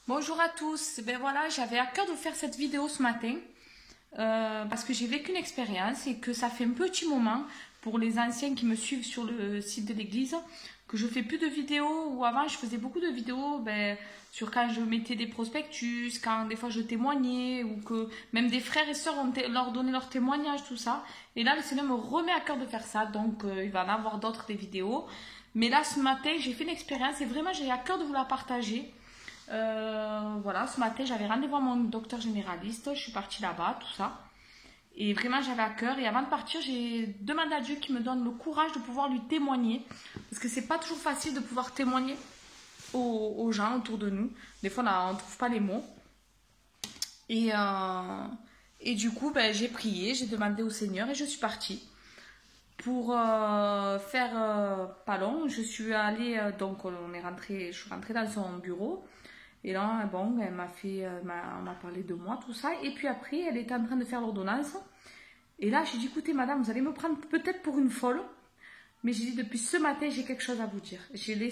Bonjour à tous. Ben voilà, j'avais à cœur de faire cette vidéo ce matin parce que j'ai vécu une expérience et que ça fait un petit moment pour les anciens qui me suivent sur le site de l'église que je fais plus de vidéos. Ou avant je faisais beaucoup de vidéos sur quand je mettais des prospectus, quand des fois je témoignais ou que même des frères et sœurs leur donné leur témoignage, tout ça. Et là le Seigneur me remet à cœur de faire ça, donc il va en avoir d'autres des vidéos. Mais là ce matin j'ai fait une expérience et vraiment j'ai à cœur de vous la partager. Voilà, ce matin j'avais rendez-vous à mon docteur généraliste, je suis partie là-bas, tout ça. Et vraiment j'avais à cœur. Et avant de partir, j'ai demandé à Dieu qu'il me donne le courage de pouvoir lui témoigner. Parce que c'est pas toujours facile de pouvoir témoigner aux gens autour de nous. Des fois on ne trouve pas les mots. Et du coup, j'ai prié, j'ai demandé au Seigneur et je suis partie. Pour faire pas long, je suis allée, donc je suis rentrée dans son bureau. Et là, bon, elle m'a parlé de moi, tout ça. Et puis après, elle était en train de faire l'ordonnance. Et là, j'ai dit, écoutez, madame, vous allez me prendre peut-être pour une folle. Mais j'ai dit, depuis ce matin, j'ai quelque chose à vous dire. J'ai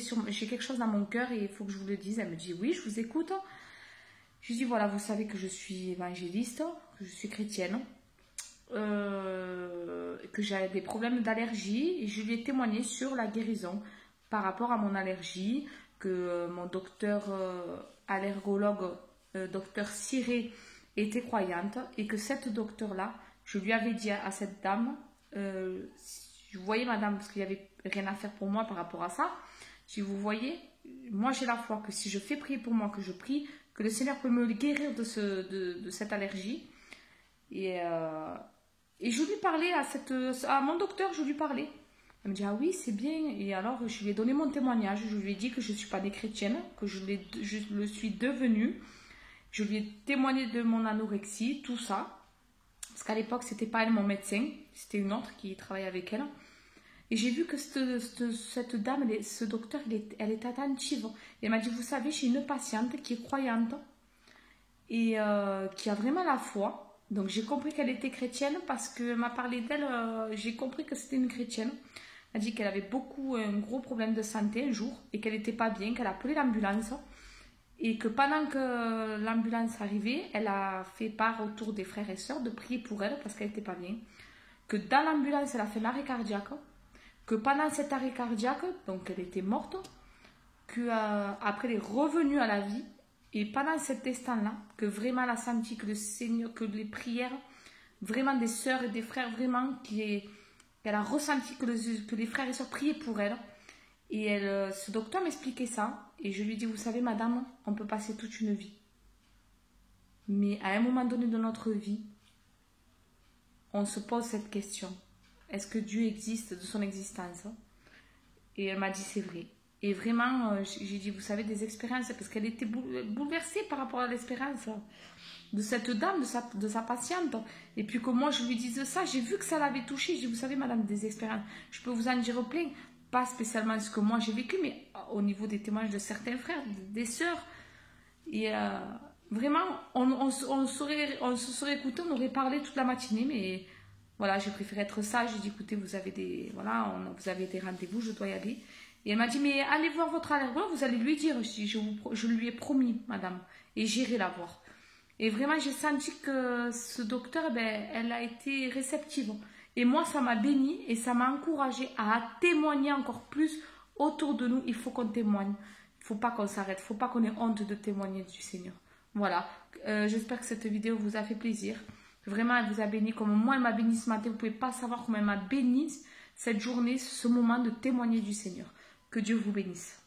quelque chose dans mon cœur et il faut que je vous le dise. Elle me dit, oui, je vous écoute. Je lui dis, voilà, vous savez que je suis évangéliste, que je suis chrétienne. Que j'avais des problèmes d'allergie. Et je lui ai témoigné sur la guérison par rapport à mon allergie. Que mon docteur allergologue, docteur Ciré, était croyante et que cette docteur-là, je lui avais dit à cette dame, vous voyez madame, parce qu'il n'y avait rien à faire pour moi par rapport à ça, si vous voyez, moi j'ai la foi que si je fais prier pour moi, que je prie, que le Seigneur peut me guérir de cette allergie. Et je lui parlais à mon docteur, je lui parlais. Elle me dit, ah oui, c'est bien. Et alors, je lui ai donné mon témoignage. Je lui ai dit que je ne suis pas née chrétienne, que je le suis devenue. Je lui ai témoigné de mon anorexie, tout ça. Parce qu'à l'époque, ce n'était pas elle mon médecin, c'était une autre qui travaillait avec elle. Et j'ai vu que cette dame, ce docteur, elle est attentive. Et elle m'a dit, vous savez, j'ai une patiente qui est croyante et qui a vraiment la foi. Donc j'ai compris qu'elle était chrétienne parce qu'elle m'a parlé d'elle, j'ai compris que c'était une chrétienne. Elle a dit qu'elle avait un gros problème de santé un jour et qu'elle n'était pas bien, qu'elle a appelé l'ambulance et que pendant que l'ambulance arrivait, elle a fait part autour des frères et sœurs de prier pour elle parce qu'elle n'était pas bien. Que dans l'ambulance, elle a fait un arrêt cardiaque, que pendant cet arrêt cardiaque, donc elle était morte, qu'après elle est revenue à la vie et pendant cet instant-là, que vraiment elle a senti que le Seigneur, que les prières, vraiment des sœurs et des frères, vraiment elle a ressenti que les frères et sœurs priaient pour elle. Et ce docteur m'expliquait ça. Et je lui dis, vous savez, madame, on peut passer toute une vie. Mais à un moment donné de notre vie, on se pose cette question. Est-ce que Dieu existe de son existence? Et elle m'a dit, c'est vrai. Et vraiment, j'ai dit, vous savez, des expériences, parce qu'elle était bouleversée par rapport à l'expérience de cette dame, de sa patiente. Et puis que moi, je lui disais ça, j'ai vu que ça l'avait touchée. J'ai dit, vous savez, madame, des expériences, je peux vous en dire plein. Pas spécialement ce que moi j'ai vécu, mais au niveau des témoignages de certains frères, des sœurs. Et vraiment, on se serait écouté, on aurait parlé toute la matinée, mais voilà, j'ai préféré être sage. J'ai dit, écoutez, vous avez des rendez-vous, je dois y aller. Et elle m'a dit, mais allez voir votre allergologue, vous allez lui dire. Je lui ai promis, madame, et j'irai la voir. Et vraiment, j'ai senti que ce docteur, elle a été réceptive. Et moi, ça m'a béni et ça m'a encouragée à témoigner encore plus autour de nous. Il faut qu'on témoigne. Il ne faut pas qu'on s'arrête. Il ne faut pas qu'on ait honte de témoigner du Seigneur. Voilà. J'espère que cette vidéo vous a fait plaisir. Vraiment, elle vous a béni comme moi, elle m'a béni ce matin. Vous ne pouvez pas savoir comment elle m'a béni cette journée, ce moment de témoigner du Seigneur. Que Dieu vous bénisse.